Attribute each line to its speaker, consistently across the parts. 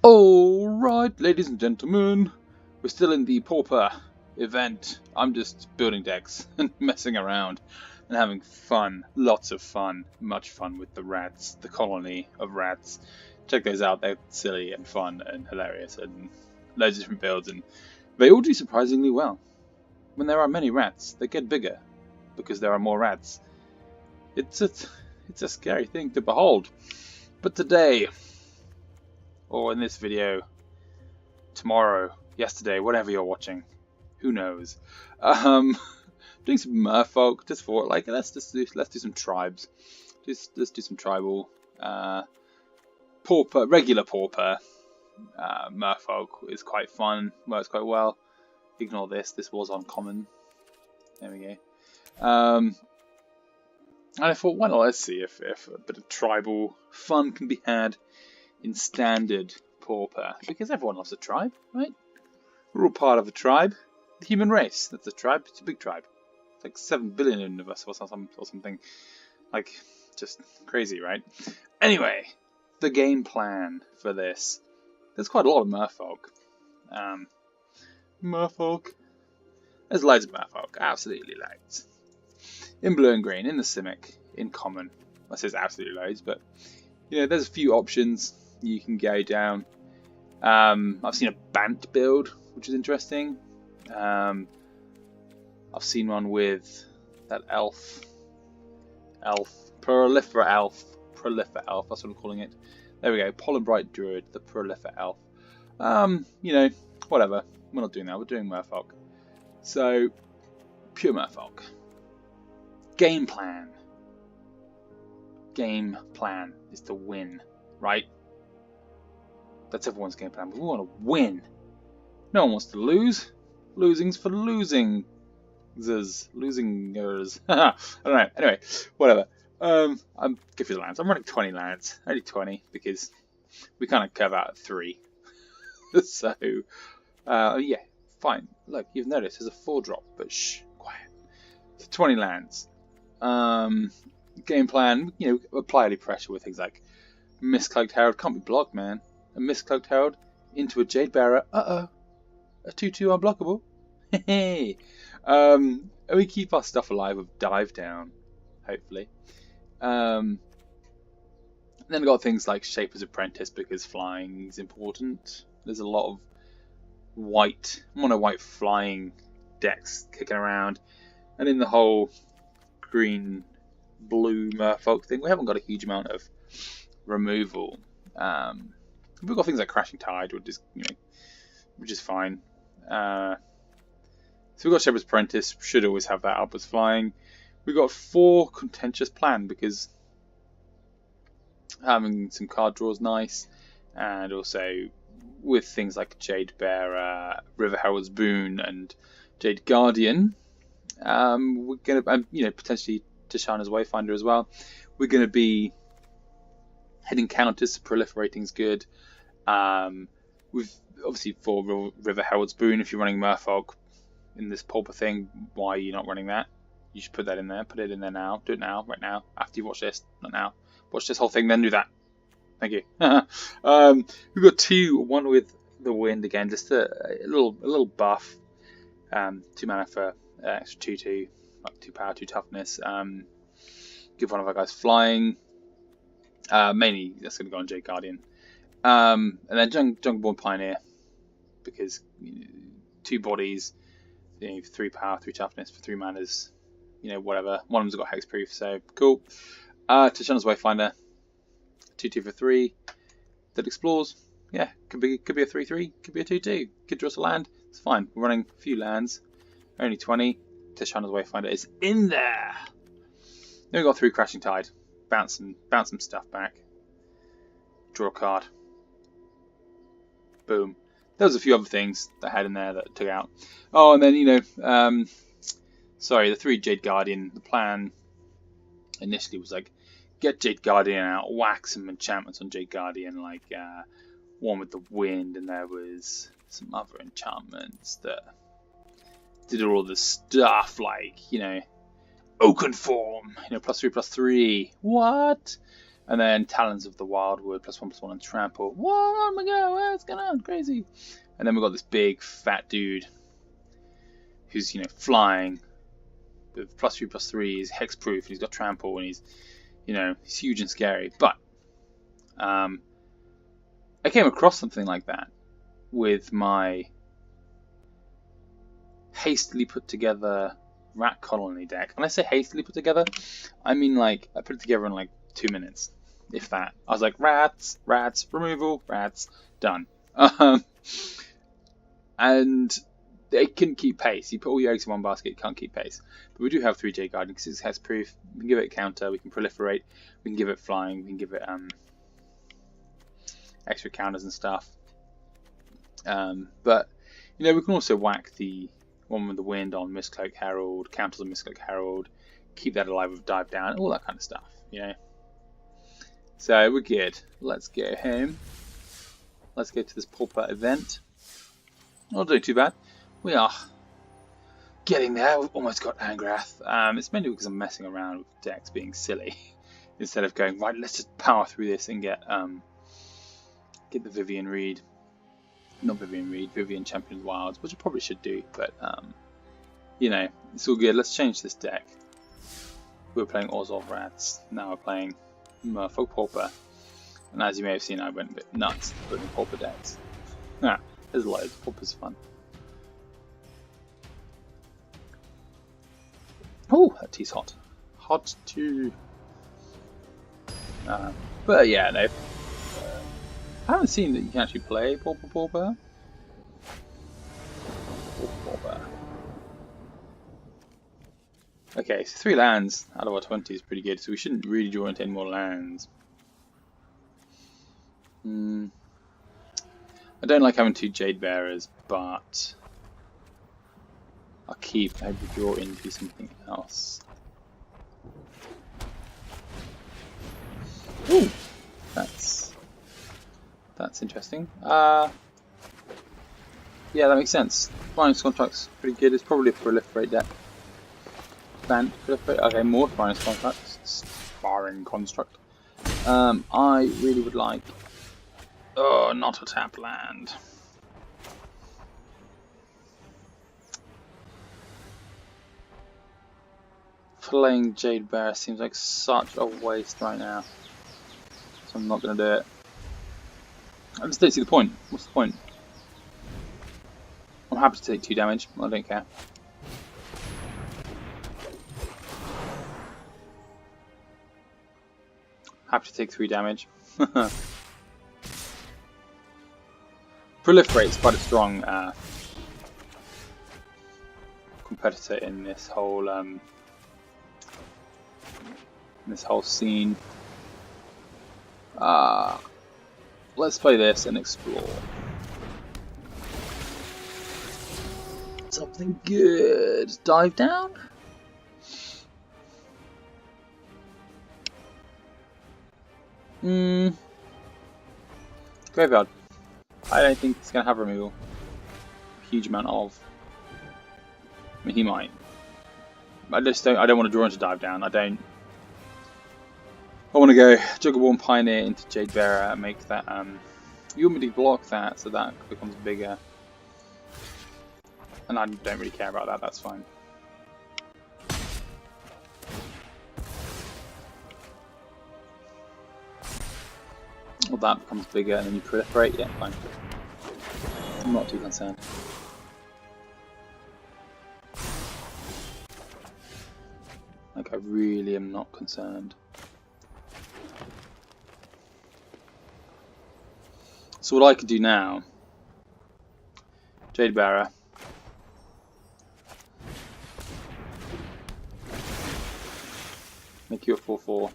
Speaker 1: Alright, ladies and gentlemen, we're still in the Pauper event. I'm just building decks and messing around and having fun, lots of fun, much fun with the rats, the colony of rats. Check those out, they're silly and fun and hilarious and loads of different builds, and they all do surprisingly well. When there are many rats, they get bigger because there are more rats. It's a scary thing to behold. But today, or in this video, tomorrow, yesterday, whatever you're watching, who knows? Doing some Merfolk just for like let's do some tribes. Let's do some tribal Pauper, regular Pauper. Merfolk is quite fun, works quite well. Ignore this. This was on common. There we go. And I thought, why not? Let's see if a bit of tribal fun can be had in standard Pauper, because everyone loves a tribe, right? We're all part of a tribe. The human race, that's a tribe. It's a big tribe. It's like 7 billion of us or something. Like, just crazy, right? Anyway, the game plan for this. There's quite a lot of Merfolk. Merfolk. There's loads of Merfolk. Absolutely loads. In blue and green, in the Simic, in common. I say absolutely loads, but you know, there's a few options you can go down. I've seen a Bant build, which is interesting. I've seen one with that prolifer elf, that's what I'm calling it. There we go, Pollen Bright Druid, the prolifer elf. You know, whatever, we're not doing that, we're doing Merfolk. So, pure Merfolk. Game plan. Game plan is to win, right? That's everyone's game plan. We want to win. No one wants to lose. Losing's for losing. Losingers. I don't know. Anyway, whatever. I'm good for the lands. I'm running 20 lands. Only 20 because we kind of curve out at 3. So, yeah, fine. Look, you've noticed there's a 4-drop, but shh, quiet. So 20 lands. Game plan, you know, apply any pressure with things like Miscloaked Herald can't be blocked, man. A Miscloaked Herald into a Jade Bearer, a 2/2 unblockable. Hey, and we keep our stuff alive with Dive Down, hopefully. Then we've got things like Shaper's Apprentice because flying is important. There's a lot of mono white flying decks kicking around, and in the whole green blue Merfolk thing, we haven't got a huge amount of removal. We've got things like Crashing Tide, which is fine. So we've got Shepherd's Apprentice, should always have that upwards flying. We've got 4 Contentious Plan because having some card draw is nice, and also with things like Jade Bearer, River Herald's Boon, and Jade Guardian, we're gonna, potentially Tishana's Wayfinder as well. We're gonna be hitting counters, so proliferating's good. We've obviously for River Herald's Boon, if you're running Merfolk in this Pauper thing, why are you not running that? You should put that in there. Put it in there now. Do it now, right now. After you watch this, not now. Watch this whole thing, then do that. Thank you. We've got 2, one with the wind again, just a little buff. 2 mana for extra 2/2, like 2 power, 2 toughness. Give one of our guys flying. Mainly that's going to go on Jade Guardian. And then Jungleborn Pioneer, because 2 bodies, 3 power, 3 toughness for 3 manas, whatever. One of them's got hexproof, so cool. Tishana's Wayfinder, 2/2 for 3 that explores. Yeah, could be a 3/3, could be a 2/2, could draw us a land. It's fine. We're running a few lands, only 20. Tishana's Wayfinder is in there. Then we got 3 Crashing Tide, bounce some stuff back, draw a card. Boom. There was a few other things that I had in there that I took out. Oh, and then, sorry, the 3 Jade Guardian, the plan initially was like, get Jade Guardian out, whack some enchantments on Jade Guardian, like one with the wind, and there was some other enchantments that did all the stuff, like, Oaken Form, +3/+3. What? And then Talons of the Wildwood, +1/+1 and trample. Whoa, oh my god, what's going on? Crazy. And then we've got this big fat dude who's, you know, flying with +3/+3, he's hexproof, he's got trample, and he's, you know, he's huge and scary. But I came across something like that with my hastily put together rat colony deck. When I say hastily put together, I mean like I put it together in like 2 minutes, if that. I was like, rats, removal, rats, done. And they couldn't keep pace. You put all your eggs in one basket, it can't keep pace. But we do have 3 Jade Guardian because it's hexproof. We can give it a counter, we can proliferate, we can give it flying, we can give it extra counters and stuff. But you know, we can also whack the one with the wind on Mistcloak Herald, counters on Mistcloak Herald, keep that alive with dive down, all that kind of stuff, you know. So we're good. Let's go home. Let's go to this Pauper event. Not doing too bad. We are getting there. We've almost got Angrath. It's mainly because I'm messing around with decks being silly instead of going, right, let's just power through this and get the Vivian Reed. Not Vivian Reed, Vivian Champion of the Wilds, which I probably should do, but you know, it's all good. Let's change this deck. We were playing Orzhov Rats, now we're playing Merfolk Pauper, and as you may have seen, I went a bit nuts putting Pauper decks. Ah, there's loads. Pauper's fun. Oh, that tea's hot. Hot too. But yeah, no. I haven't seen that you can actually play Pauper. Okay, so 3 lands out of our 20 is pretty good, so we shouldn't really draw into any more lands. I don't like having 2 Jade Bearers, but I'll keep maybe draw into something else. Ooh, that's interesting. Yeah, that makes sense. Finance Contract's pretty good. It's probably a proliferate deck. Proliferate. Okay, more Finance Contracts. Sparring Construct. I really would like. Oh, not a tap land. Playing Jade Bear seems like such a waste right now. So I'm not going to do it. I just don't see the point. What's the point? I'm happy to take 2 damage. I don't care. Happy to take 3 damage. Proliferate is quite a strong competitor in this whole scene. Let's play this and explore. Something good. Dive down? Graveyard. I don't think it's going to have removal. A huge amount of. I mean, he might. I don't want to draw into dive down. I want to go Juggleborn Pioneer into Jade Bearer and make that. You want me to block that so that becomes bigger. And I don't really care about that, that's fine. Well, that becomes bigger and then you proliferate, yeah, fine. I'm not too concerned. Like, I really am not concerned. So what I could do now, Jade Bearer, make you a 4/4.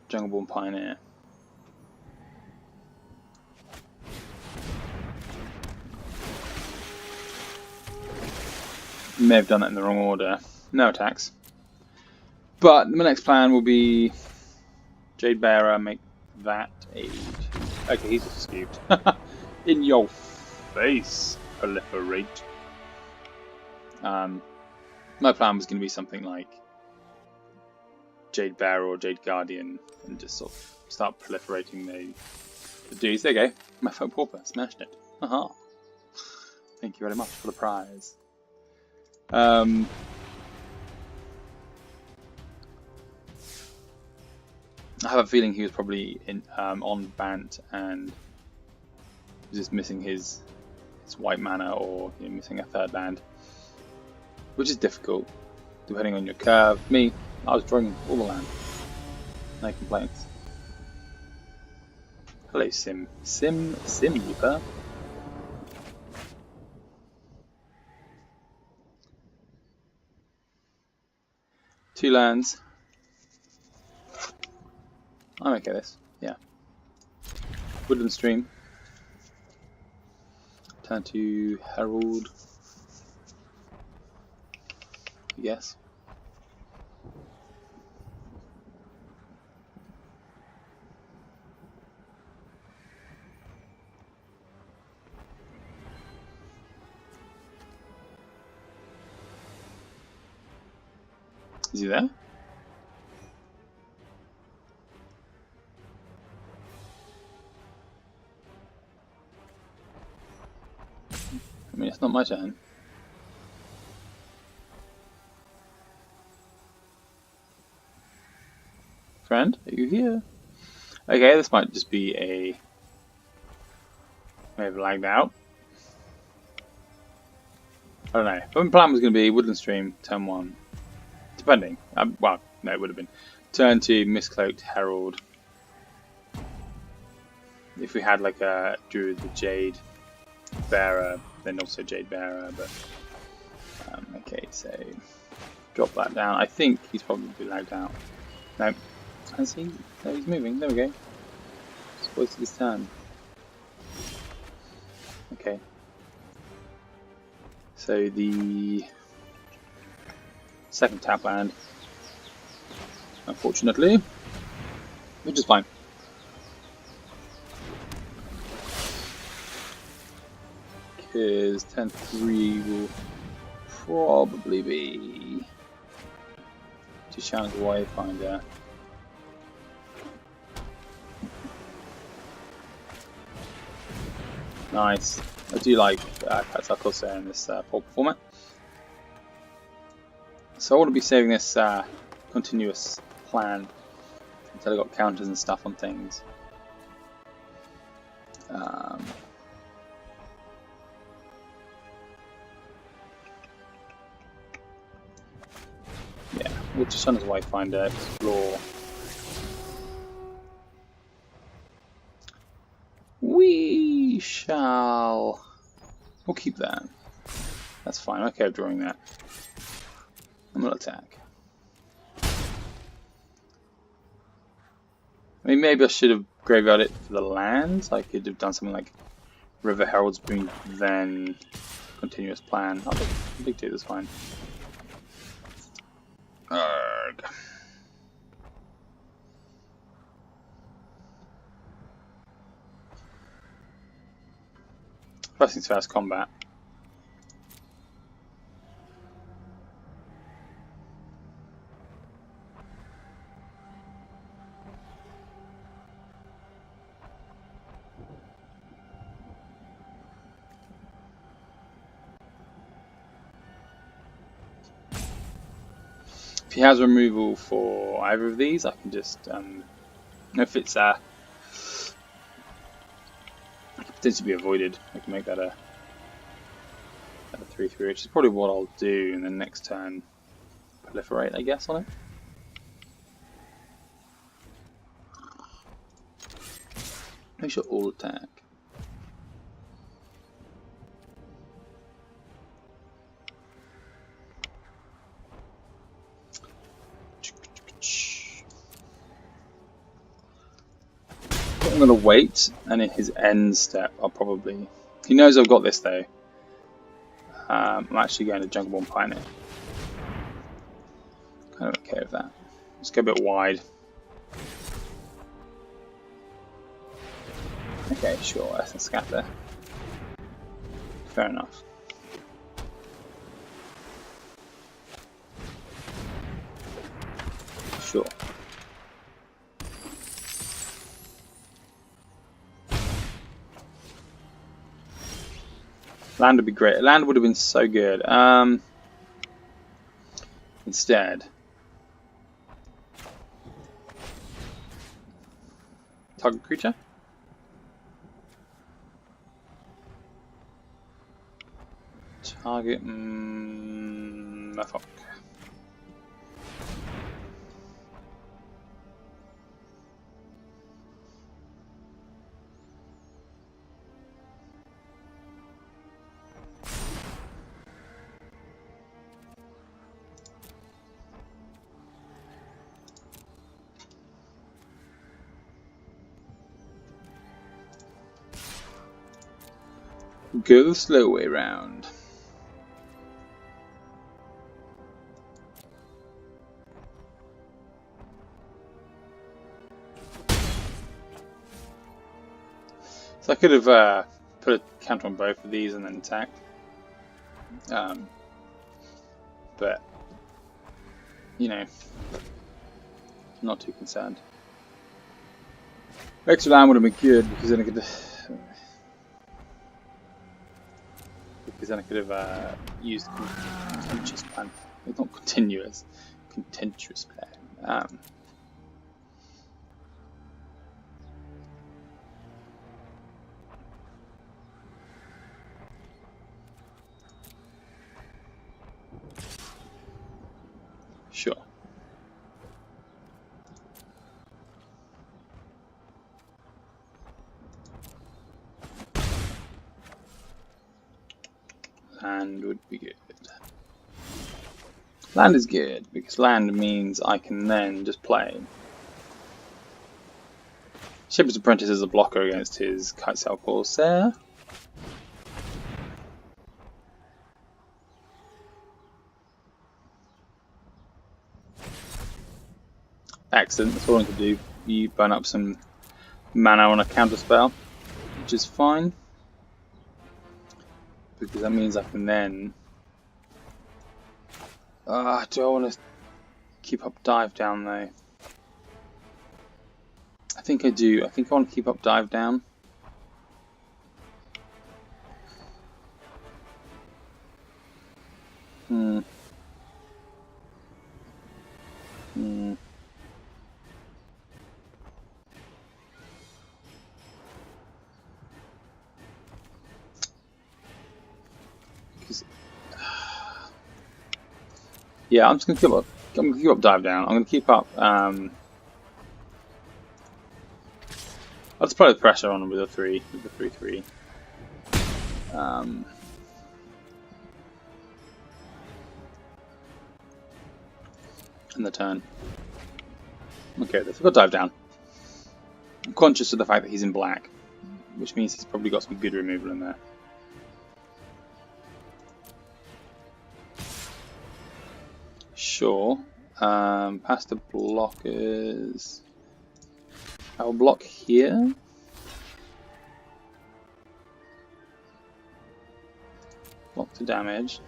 Speaker 1: Jungleborn Pioneer. May have done that in the wrong order. No attacks. But my next plan will be Jade Bearer, make that age. Okay, he's just scooped. In your face, proliferate. My plan was going to be something like Jade Bear or Jade Guardian and just sort of start proliferating the dudes. There you go. Merfolk Pauper. Smashed it. Haha. Thank you very much for the prize. I have a feeling he was probably on Bant and was just missing his white mana, or missing a third land, which is difficult depending on your curve. Me, I was drawing all the land. No complaints. Hello, Sim Reaper. Two lands. I'm okay with this, yeah. Woodland Stream. Turn to Herald. Yes. Is he there? I mean, it's not my turn. Friend, are you here? Okay, this might just be a... may have lagged out. I don't know. My plan was going to be Woodland Stream, turn 1. Depending. Well, no, it would have been. Turn 2, Mistcloaked Herald. If we had like a Druid with Jade Bearer, then also Jade Bearer, but... okay, so... drop that down. I think he's probably lagged out. No. Has he? No, he's moving. There we go. Just wasted his turn. Okay. So the second tap land, unfortunately, which is fine. Because 10-3 will probably be to challenge Wayfinder. Nice. I do like Quetzalcoatl in this Pauper format. So I want to be saving this continuous plan until I got counters and stuff on things. Yeah, we'll just run as Wayfinder, explore. We shall... we'll keep that. That's fine, okay, I'm drawing that. I'm gonna attack. I mean, maybe I should have graveyarded it for the lands. I could have done something like River Herald's Boon, then continuous plan. I think 2 is fine. Arrgh. First things first, combat. If he has removal for either of these, I can just, if it's it could potentially be avoided. I can make that a 3/3, which is probably what I'll do in the next turn. Proliferate, I guess, on it. Make sure all attack. I'm going to wait, and in his end step, I'll probably... He knows I've got this, though. I'm actually going to Jungle Born Pioneer. Kind of okay with that. Let's go a bit wide. Okay, sure, Essence Scatter. Fair enough. Sure. Land would be great. Land would have been so good. Instead, target creature. Target Merfolk. Go the slow way round. So I could have put a counter on both of these and then attacked. But, you know, not too concerned. Extra land would have been good because then I could have used contentious plan. It's not continuous, contentious plan. Sure. Land would be good. Land is good because land means I can then just play. Shepherd's Apprentice is a blocker against his Kitesail Corsair. Excellent, that's all I can do. You burn up some mana on a counter spell, which is fine. Because that means I can then... do I want to keep up dive down though? I think I do. I think I want to keep up dive down. Yeah, I'm just gonna keep up. I'm gonna keep up dive down. I'm gonna keep up. I'll just apply the pressure on him with a 3, with the 3/3. And the turn. Okay, with this. I've got dive down. I'm conscious of the fact that he's in black, which means he's probably got some good removal in there. Sure. Past the blockers. I will block here. Block the damage.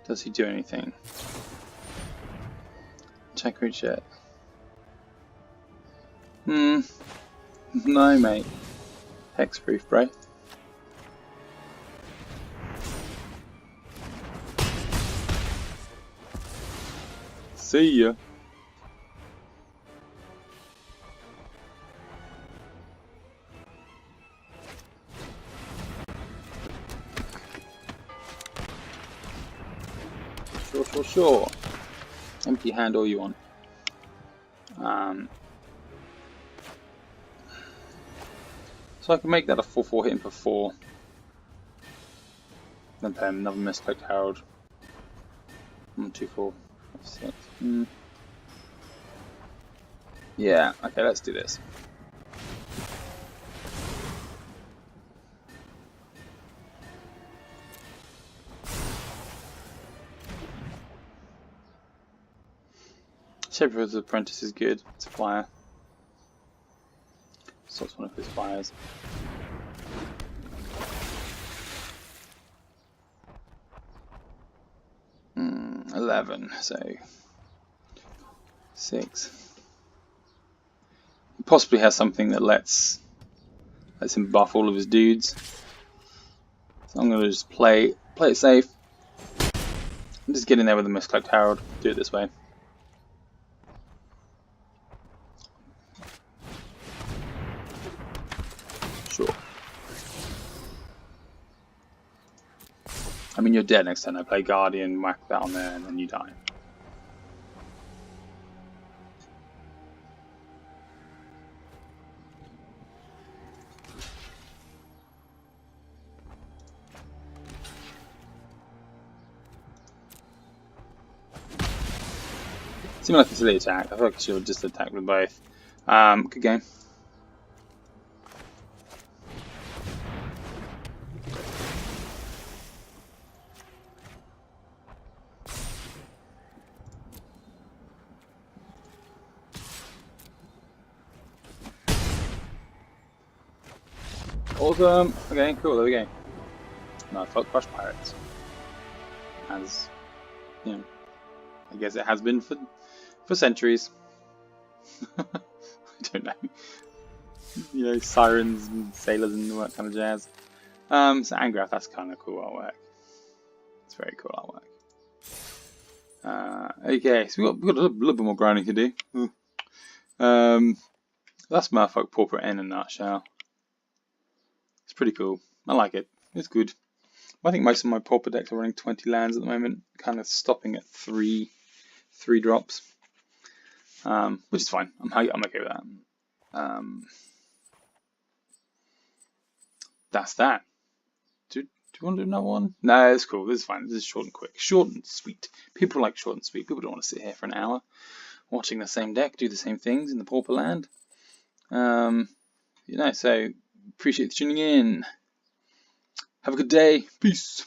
Speaker 1: Does he do anything? Check creature. No, mate. Hexproof, bro. See ya. Sure. Empty hand all you want. So I can make that a 4/4 hit him for 4. Then pay him another Merfolk Herald. 1, 2, 4, 5, 6. Yeah, okay, let's do this. Shepherd's Apprentice is good. It's a flyer. So it's one of his flyers. Hmm, 11. So 6. He possibly has something that lets him buff all of his dudes. So I'm gonna just play it safe. I'm just getting there with the Mistcloaked Herald. Do it this way. Sure. I mean, you're dead next turn. I play Guardian, whack that on there, and then you die. Seemed like a silly attack. I feel like I should have just attacked with both. Good game. Awesome. Okay, cool. There we go. Merfolk Crush Pirates. As you know, I guess it has been for centuries. I don't know. You know, sirens and sailors and all that kind of jazz. So Angrath, that's kind of cool artwork. It's very cool artwork. Okay, so we've got a little bit more grinding to do. That's Merfolk Pauper in a nutshell. It's pretty cool. I like it. It's good. I think most of my Pauper decks are running 20 lands at the moment, kind of stopping at 3 drops, which is fine. I'm okay with that. That's that. Do you want to do another one? No, it's cool. This is fine. This is short and quick. Short and sweet. People like short and sweet. People don't want to sit here for an hour watching the same deck do the same things in the Pauper land. So appreciate you tuning in. Have a good day. Peace.